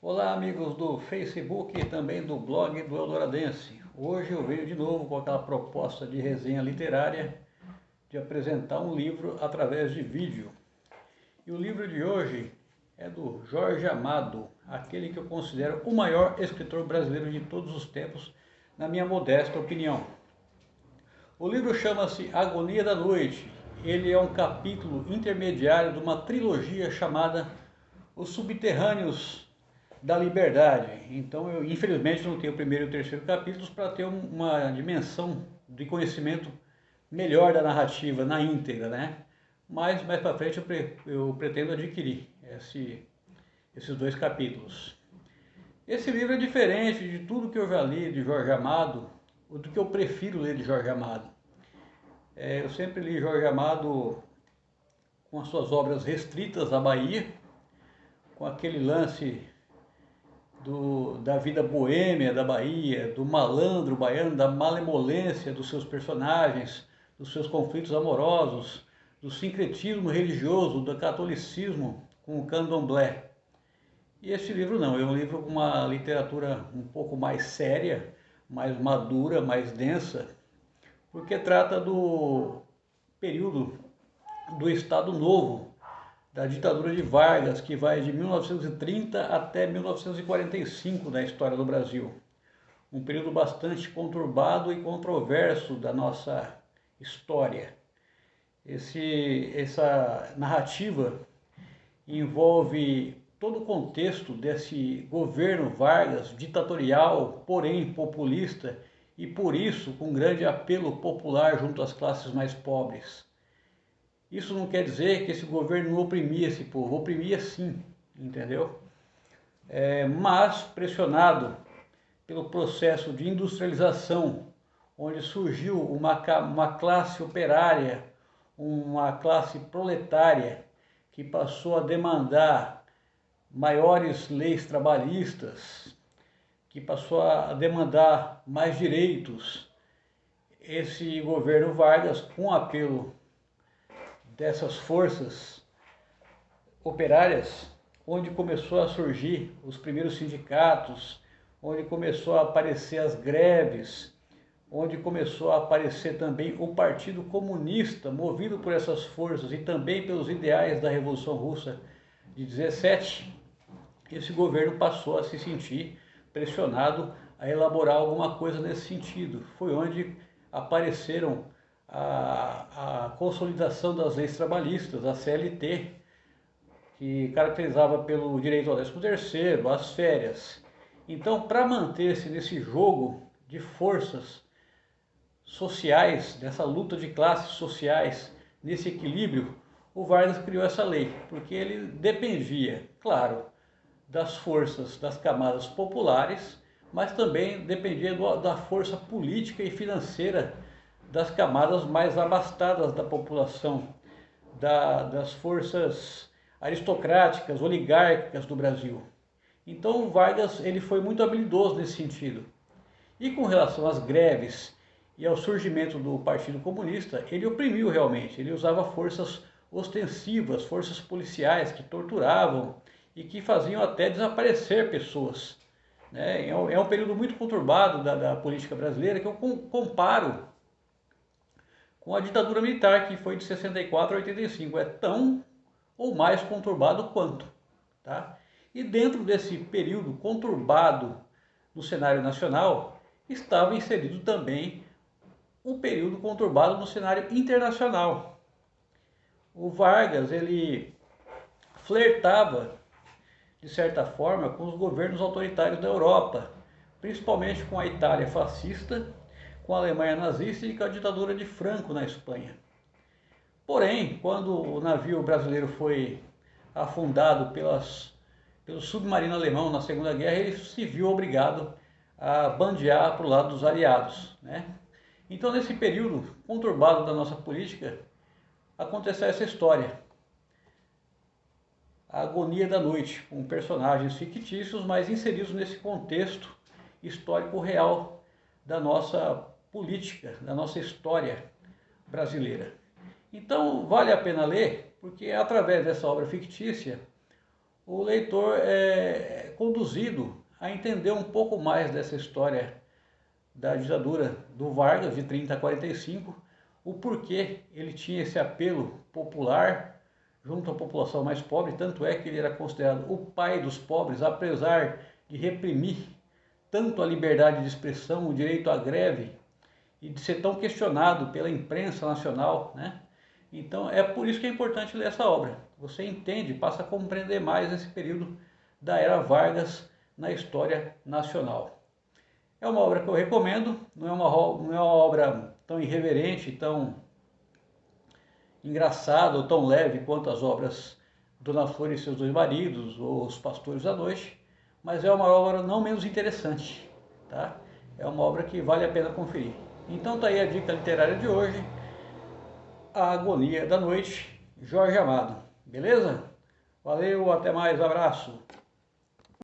Olá, amigos do Facebook e também do blog do Eldoradense. Hoje eu venho de novo com aquela proposta de resenha literária de apresentar um livro através de vídeo. E o livro de hoje é do Jorge Amado, aquele que eu considero o maior escritor brasileiro de todos os tempos, na minha modesta opinião. O livro chama-se Agonia da Noite. Ele é um capítulo intermediário de uma trilogia chamada Os Subterrâneos da Liberdade. Então eu infelizmente não tenho o primeiro e o terceiro capítulos para ter uma dimensão de conhecimento melhor da narrativa na íntegra, né? Mas mais para frente eu pretendo adquirir esses dois capítulos. Esse livro é diferente de tudo que eu já li de Jorge Amado, ou do que eu prefiro ler de Jorge Amado. Eu sempre li Jorge Amado com as suas obras restritas à Bahia, com aquele lance da vida boêmia da Bahia, do malandro baiano, da malemolência dos seus personagens, dos seus conflitos amorosos, do sincretismo religioso, do catolicismo com o candomblé. E esse livro não, é um livro com uma literatura um pouco mais séria, mais madura, mais densa, porque trata do período do Estado Novo, da ditadura de Vargas, que vai de 1930 até 1945 na história do Brasil. Um período bastante conturbado e controverso da nossa história. Essa narrativa envolve todo o contexto desse governo Vargas, ditatorial, porém populista, e por isso com grande apelo popular junto às classes mais pobres. Isso não quer dizer que esse governo não oprimia esse povo, oprimia sim, entendeu? Mas pressionado pelo processo de industrialização, onde surgiu uma classe operária, uma classe proletária, que passou a demandar maiores leis trabalhistas, que passou a demandar mais direitos. Esse governo Vargas, com apelo dessas forças operárias, onde começou a surgir os primeiros sindicatos, onde começou a aparecer as greves, onde começou a aparecer também o Partido Comunista, movido por essas forças e também pelos ideais da Revolução Russa de 17, esse governo passou a se sentir pressionado a elaborar alguma coisa nesse sentido. Foi onde apareceram a consolidação das leis trabalhistas, a CLT, que caracterizava pelo direito ao 13º, às férias. Então, para manter-se nesse jogo de forças sociais, dessa luta de classes sociais, nesse equilíbrio, o Vargas criou essa lei, porque ele dependia, claro, das forças das camadas populares, mas também dependia da força política e financeira das camadas mais abastadas da população, das forças aristocráticas, oligárquicas do Brasil. Então o Vargas ele foi muito habilidoso nesse sentido. E com relação às greves e ao surgimento do Partido Comunista, ele oprimiu realmente, ele usava forças ostensivas, forças policiais que torturavam e que faziam até desaparecer pessoas. É um período muito conturbado da política brasileira que eu comparo com a ditadura militar, que foi de 64 a 85. É tão ou mais conturbado quanto. Tá? E dentro desse período conturbado no cenário nacional, estava inserido também um período conturbado no cenário internacional. O Vargas, ele flertava, de certa forma, com os governos autoritários da Europa, principalmente com a Itália fascista, com a Alemanha nazista e com a ditadura de Franco na Espanha. Porém, quando o navio brasileiro foi afundado pelo submarino alemão na Segunda Guerra, ele se viu obrigado a bandear para o lado dos aliados. Então, nesse período conturbado da nossa política, aconteceu essa história. A Agonia da Noite, com personagens fictícios, mas inseridos nesse contexto histórico real da nossa política, da nossa história brasileira. Então, vale a pena ler, porque através dessa obra fictícia, o leitor é conduzido a entender um pouco mais dessa história da ditadura do Vargas, de 30 a 45, o porquê ele tinha esse apelo popular junto à população mais pobre, tanto é que ele era considerado o pai dos pobres, apesar de reprimir tanto a liberdade de expressão, o direito à greve, e de ser tão questionado pela imprensa nacional, né? Então é por isso que é importante ler essa obra. Você entende, passa a compreender mais esse período da era Vargas na história nacional. É uma obra que eu recomendo, não é uma obra tão irreverente, tão engraçada ou tão leve quanto as obras Dona Flor e seus dois maridos ou Os Pastores da Noite, mas é uma obra não menos interessante, tá? É uma obra que vale a pena conferir. Então tá aí a dica literária de hoje, A Agonia da Noite, Jorge Amado. Beleza? Valeu, até mais, abraço!